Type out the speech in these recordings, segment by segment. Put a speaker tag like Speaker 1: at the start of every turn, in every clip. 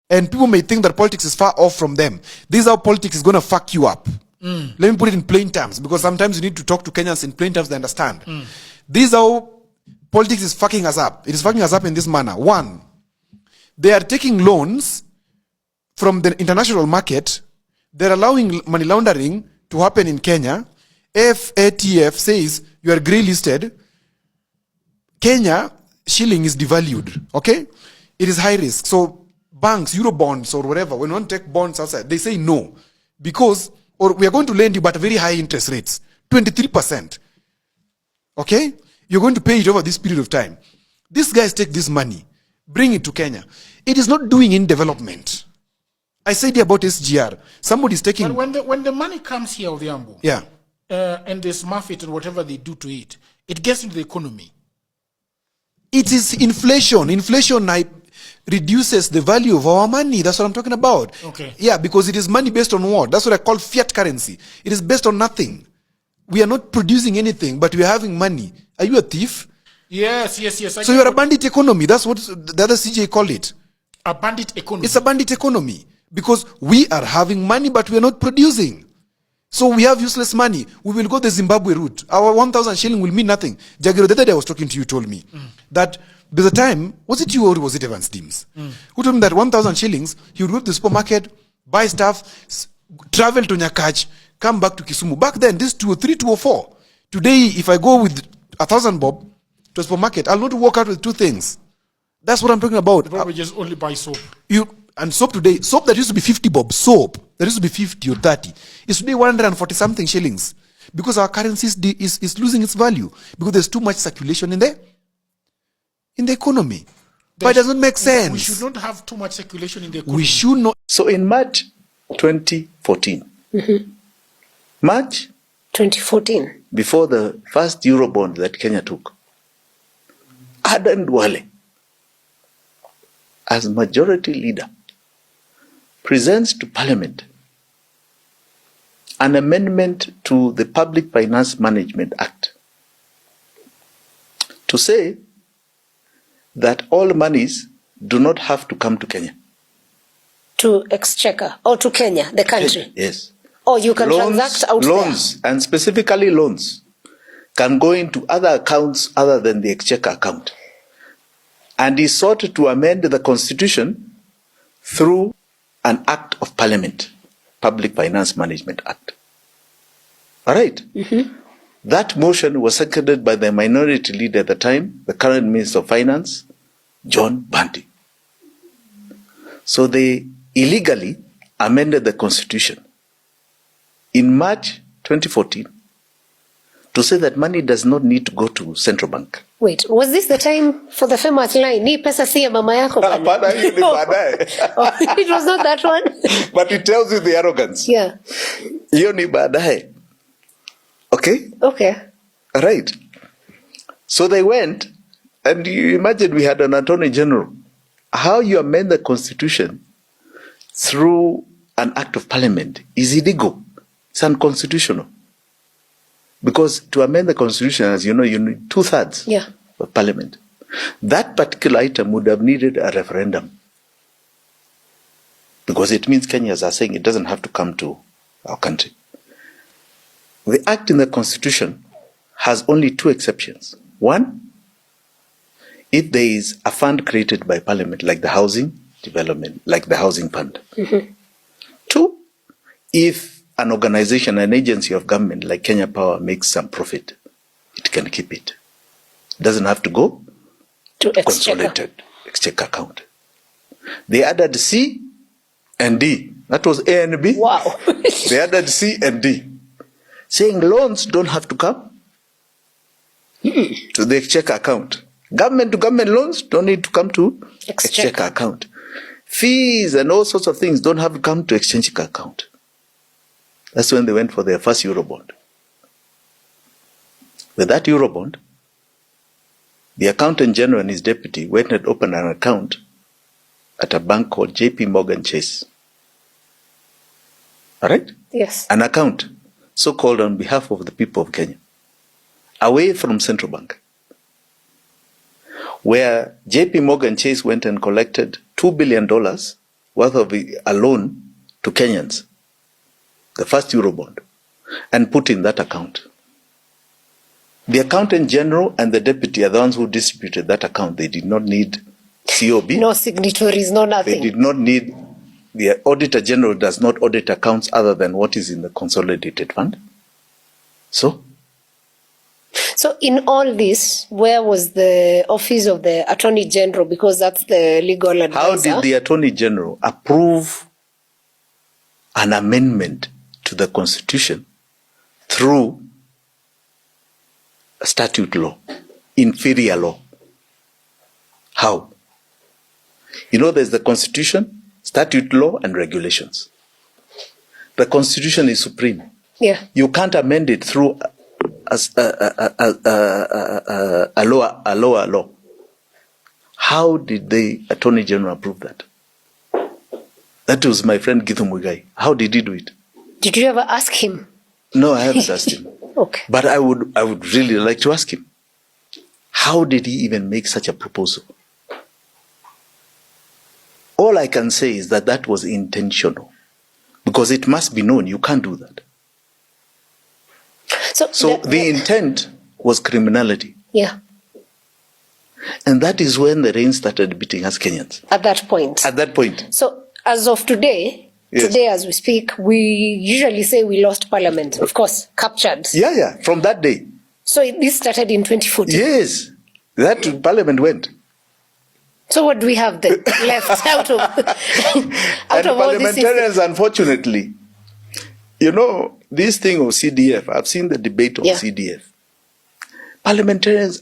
Speaker 1: And people may think that politics is far off from them. This is how politics is going to fuck you up. Let me put it in plain terms, because sometimes you need to talk to Kenyans in plain terms to understand. This is how politics is fucking us up. It is fucking us up in this manner. One, they are taking loans from the international market. They're allowing money laundering to happen in Kenya. FATF says you are grey listed. Kenya shilling is devalued. Okay? It is high risk. So banks, Euro bonds or whatever, when you want to take bonds outside, they say no. Because, or we are going to lend you but very high interest rates. 23%. Okay? You're going to pay it over this period of time. These guys take this money, bring it to Kenya. It is not doing in development. I said about SGR. Somebody's taking...
Speaker 2: But when the money comes here, Odhiambo,
Speaker 1: yeah,
Speaker 2: and they smurf it and whatever they do to it, it gets into the economy.
Speaker 1: It is inflation. Inflation reduces the value of our money. That's what I'm talking about.
Speaker 2: Okay.
Speaker 1: Yeah, because it is money based on what? That's what I call fiat currency. It is based on nothing. We are not producing anything, but we are having money. Are you a thief?
Speaker 2: Yes.
Speaker 1: So you're a bandit economy. That's what the other CJ call it.
Speaker 2: A bandit economy.
Speaker 1: It's a bandit economy. Because we are having money, but we are not producing. So we have useless money. We will go the Zimbabwe route. Our 1,000 shilling will mean nothing. Jagiro, the other day I was talking to you, told me that by the time, was it you or was it Evans Teams? Who told me that 1,000 shillings, he would go to the supermarket, buy stuff, travel to Nyakach, come back to Kisumu. Back then, this 203, 204. Today, if I go with 1,000 bob to a supermarket, I'll not walk out with two things. That's what I'm talking about.
Speaker 2: You probably just only buy soap.
Speaker 1: And soap today, soap that used to be 50 bob, soap that used to be 50 or 30, is today 140 something shillings. Because our currency is losing its value. Because there's too much circulation in the economy. But it doesn't make sense.
Speaker 2: We should not have too much circulation in the economy.
Speaker 1: We should not.
Speaker 3: So in March 2014, March
Speaker 4: 2014,
Speaker 3: before the first Eurobond that Kenya took, Adan Duale, as majority leader, presents to Parliament an amendment to the Public Finance Management Act to say that all monies do not have to come to Kenya.
Speaker 4: To Exchequer or to Kenya, the country?
Speaker 3: Yes.
Speaker 4: Or you can transact out
Speaker 3: loans, and specifically loans, can go into other accounts other than the Exchequer account. And he sought to amend the Constitution through an Act of Parliament, Public Finance Management Act. All right? That motion was seconded by the minority leader at the time, the current Minister of Finance, John Bandy. So they illegally amended the Constitution in March 2014 to say that money does not need to go to central bank.
Speaker 4: Wait, was this the time for the famous line, ni pesa si ya mama yako? It was not that one.
Speaker 3: But it tells you the arrogance.
Speaker 4: Yeah.
Speaker 3: Hiyo ni baadaye. Okay?
Speaker 4: Okay.
Speaker 3: Right. So they went, and you imagine we had an Attorney General. How you amend the Constitution through an Act of Parliament is illegal. It's unconstitutional. Because to amend the Constitution, as you know, you need 2/3 of Parliament. That particular item would have needed a referendum. Because it means Kenyans are saying it doesn't have to come to our country. The act in the Constitution has only two exceptions. One, if there is a fund created by Parliament, like the housing development, like the housing fund. Two, if an organization, an agency of government like Kenya Power makes some profit, it can keep it. It doesn't have to go to consolidated Exchequer account. They added C and D. That was A and B.
Speaker 4: Wow.
Speaker 3: They added C and D, saying loans don't have to come to the Exchequer account. Government to government loans don't need to come to Exchequer account. Fees and all sorts of things don't have to come to Exchequer account. That's when they went for their first Eurobond. With that Eurobond, the Accountant General and his deputy went and opened an account at a bank called JP Chase. All right?
Speaker 4: Yes.
Speaker 3: An account, so-called on behalf of the people of Kenya, away from central bank, where JP Chase went and collected $2 billion worth of a loan to Kenyans, the first Eurobond, and put in that account. The accountant general and the deputy are the ones who distributed that account. They did not need COB.
Speaker 4: No signatories, no nothing.
Speaker 3: They did not need, the auditor general does not audit accounts other than what is in the consolidated fund. So
Speaker 4: in all this, where was the office of the Attorney General? Because that's the legal advisor.
Speaker 3: how did the Attorney General approve an amendment to the Constitution through a statute law, inferior law? How? You know, there's the Constitution, statute law, and regulations. The Constitution is supreme.
Speaker 4: Yeah.
Speaker 3: You can't amend it through a lower law. How did the Attorney General approve that? That was my friend Githu Muigai. How did he do it?
Speaker 4: Did you ever ask him?
Speaker 3: No, I haven't asked him.
Speaker 4: Okay.
Speaker 3: But I would really like to ask him. How did he even make such a proposal? All I can say is that that was intentional. Because it must be known you can't do that. So the intent was criminality.
Speaker 4: Yeah.
Speaker 3: And that is when the rain started beating us Kenyans.
Speaker 4: At that point.
Speaker 3: At that point.
Speaker 4: So as of today,
Speaker 3: Yes.
Speaker 4: today as we speak, we usually say we lost Parliament. Of course, captured.
Speaker 3: Yeah, from that day.
Speaker 4: So this started in 2014.
Speaker 3: Yes, that Parliament went.
Speaker 4: So what do we have then left out of
Speaker 3: And
Speaker 4: all this?
Speaker 3: parliamentarians, unfortunately, you know, this thing of CDF, I've seen the debate on CDF. Parliamentarians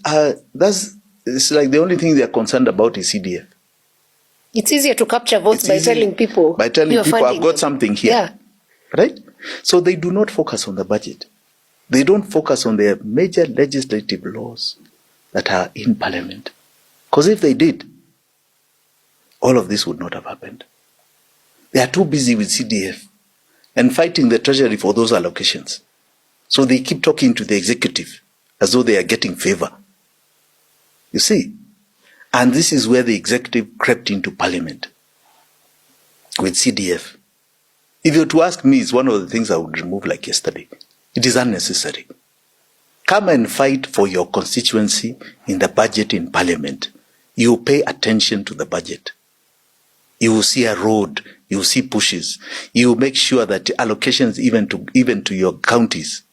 Speaker 3: it's like the only thing they're concerned about is CDF.
Speaker 4: It's easier to capture votes by telling people.
Speaker 3: I've got something here.
Speaker 4: Yeah.
Speaker 3: Right? So they do not focus on the budget. They don't focus on their major legislative laws that are in Parliament. Because if they did, all of this would not have happened. They are too busy with CDF and fighting the Treasury for those allocations. So they keep talking to the executive as though they are getting favor. You see? And this is where the executive crept into Parliament with CDF. If you were to ask me, it's one of the things I would remove like yesterday. It is unnecessary. Come and fight for your constituency in the budget in Parliament. You pay attention to the budget. You will see a road. You will see pushes. You will make sure that allocations even to your counties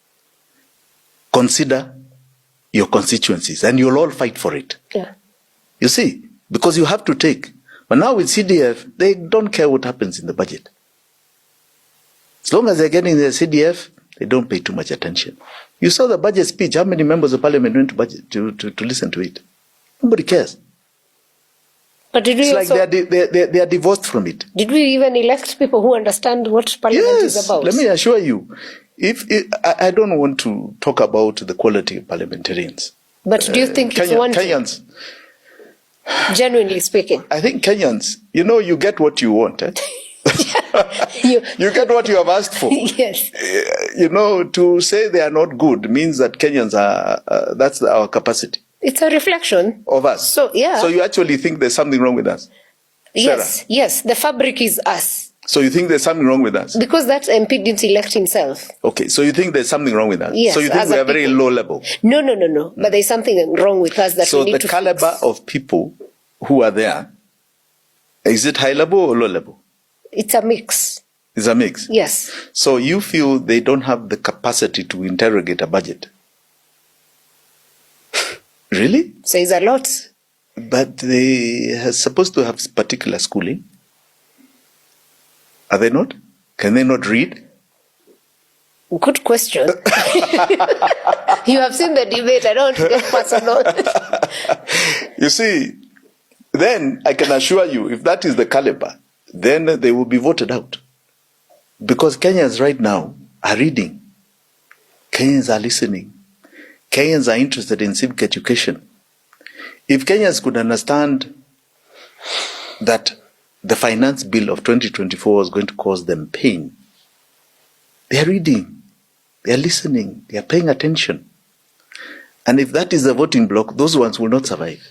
Speaker 3: consider your constituencies, and you'll all fight for it.
Speaker 4: Yeah.
Speaker 3: You see, because you have to take. But now with CDF, they don't care what happens in the budget. As long as they're getting their CDF, they don't pay too much attention. You saw the budget speech. How many members of Parliament went to budget to listen to it? Nobody cares.
Speaker 4: But did we
Speaker 3: It's
Speaker 4: also,
Speaker 3: like they are divorced from it.
Speaker 4: did we even elect people who understand what Parliament is about?
Speaker 3: Let me assure you. I don't want to talk about the quality of parliamentarians.
Speaker 4: But do you think it's one thing?
Speaker 3: Kenyans,
Speaker 4: Genuinely speaking.
Speaker 3: I think Kenyans, you get what you want. Eh? You get what you have asked for.
Speaker 4: Yes.
Speaker 3: To say they are not good means that Kenyans are, that's our capacity
Speaker 4: It's a reflection.
Speaker 3: of us.
Speaker 4: So, yeah.
Speaker 3: So you actually think there's something wrong with us?
Speaker 4: Yes, yes. The fabric is us.
Speaker 3: So you think there's something wrong with us?
Speaker 4: Because that MP didn't elect himself.
Speaker 3: Okay, so you think there's something wrong with us?
Speaker 4: Yes,
Speaker 3: So you think
Speaker 4: as
Speaker 3: we
Speaker 4: a
Speaker 3: are very
Speaker 4: people.
Speaker 3: low level?
Speaker 4: No. But there's something wrong with us that
Speaker 3: So
Speaker 4: we need
Speaker 3: the
Speaker 4: to
Speaker 3: caliber
Speaker 4: fix.
Speaker 3: of people who are there, is it high level or low level?
Speaker 4: It's a mix.
Speaker 3: It's a mix.
Speaker 4: Yes.
Speaker 3: So you feel they don't have the capacity to interrogate a budget? Really?
Speaker 4: Says a lot.
Speaker 3: But they are supposed to have particular schooling. Are they not? Can they not read?
Speaker 4: Good question. You have seen the debate. I don't want to get personal.
Speaker 3: You see, then I can assure you, if that is the caliber, then they will be voted out. Because Kenyans right now are reading. Kenyans are listening. Kenyans are interested in civic education. If Kenyans could understand that the finance bill of 2024 was going to cause them pain, they are reading, they are listening, they are paying attention. And if that is the voting bloc, those ones will not survive.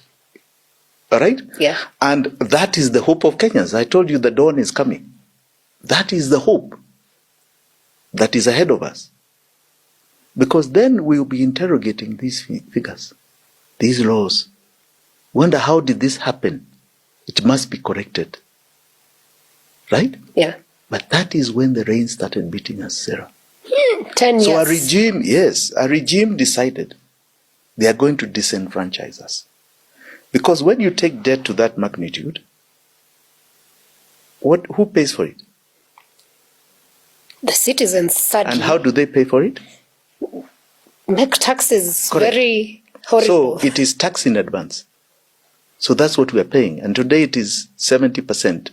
Speaker 3: All right?
Speaker 4: Yeah.
Speaker 3: And that is the hope of Kenyans. I told you the dawn is coming. That is the hope that is ahead of us. Because then we'll be interrogating these figures, these laws. Wonder, how did this happen? It must be corrected. Right?
Speaker 4: Yeah.
Speaker 3: But that is when the rain started beating us, Sarah.
Speaker 4: 10 years.
Speaker 3: So a regime decided they are going to disenfranchise us. Because when you take debt to that magnitude, who pays for it?
Speaker 4: The citizens, sadly.
Speaker 3: And how do they pay for it?
Speaker 4: Make taxes.
Speaker 3: Correct.
Speaker 4: Very horrible.
Speaker 3: So it is tax in advance. So that's what we are paying. And today it is 70%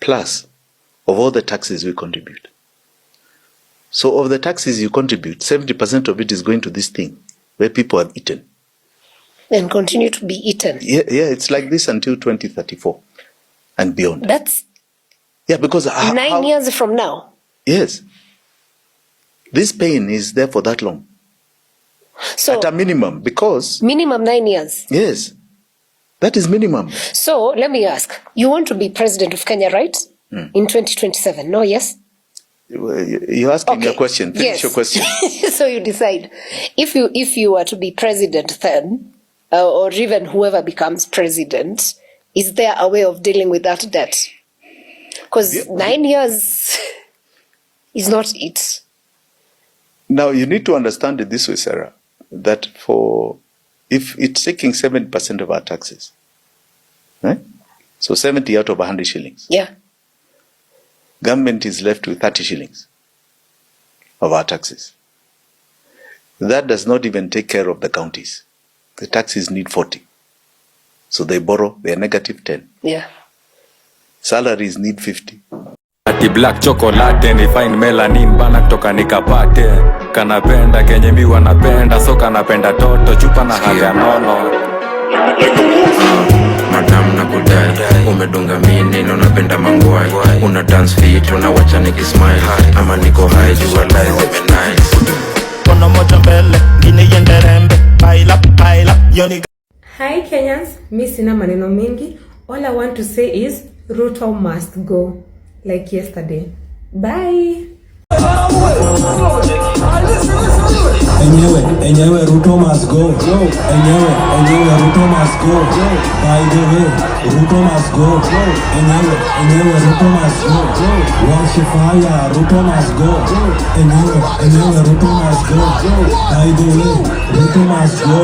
Speaker 3: plus of all the taxes we contribute. So of the taxes you contribute, 70% of it is going to this thing where people have eaten.
Speaker 4: And continue to be eaten.
Speaker 3: Yeah, it's like this until 2034 and beyond.
Speaker 4: That's
Speaker 3: because
Speaker 4: 9 years from now.
Speaker 3: Yes. This pain is there for that long.
Speaker 4: So
Speaker 3: at a minimum, because
Speaker 4: minimum 9 years.
Speaker 3: Yes. That is minimum.
Speaker 4: So let me ask. You want to be president of Kenya, right? In 2027. No, yes?
Speaker 3: You're asking a question. Finish your question.
Speaker 4: So you decide. If you were to be president then, or even whoever becomes president, is there a way of dealing with that debt? Because 9 years is not it.
Speaker 3: Now, you need to understand it this way, Sarah, that if it's taking 70% of our taxes, right? So 70 out of 100 shillings.
Speaker 4: Yeah.
Speaker 3: Government is left with 30 shillings of our taxes. That does not even take care of the counties. The taxes need 40. So they borrow, they are negative 10.
Speaker 4: Yeah.
Speaker 3: Salaries need 50.
Speaker 5: Ati black chocolate ni fine melanin bana kutoka nikapate. Kanapenda kenye mi wanapenda, so kanapenda toto chupa na haga nono.
Speaker 6: Madam na kudai, umedunga mini na unapenda mangwai. Una dance fit, unawacha nikismile. Ama niko high, jua lies ime nice.
Speaker 7: Kono moja mbele, ngine yende rembe. Pile up, yoni.
Speaker 8: Hi Kenyans, mi sina maneno mengi. All I want to say is Ruto must go, like yesterday. Bye.
Speaker 9: Enyewe Ruto must go. Enyewe Ruto must go. By the way, Ruto must go. Enyewe Ruto must go. Wash fire, Ruto must go. Enyewe Ruto must go. By the way, Ruto must go.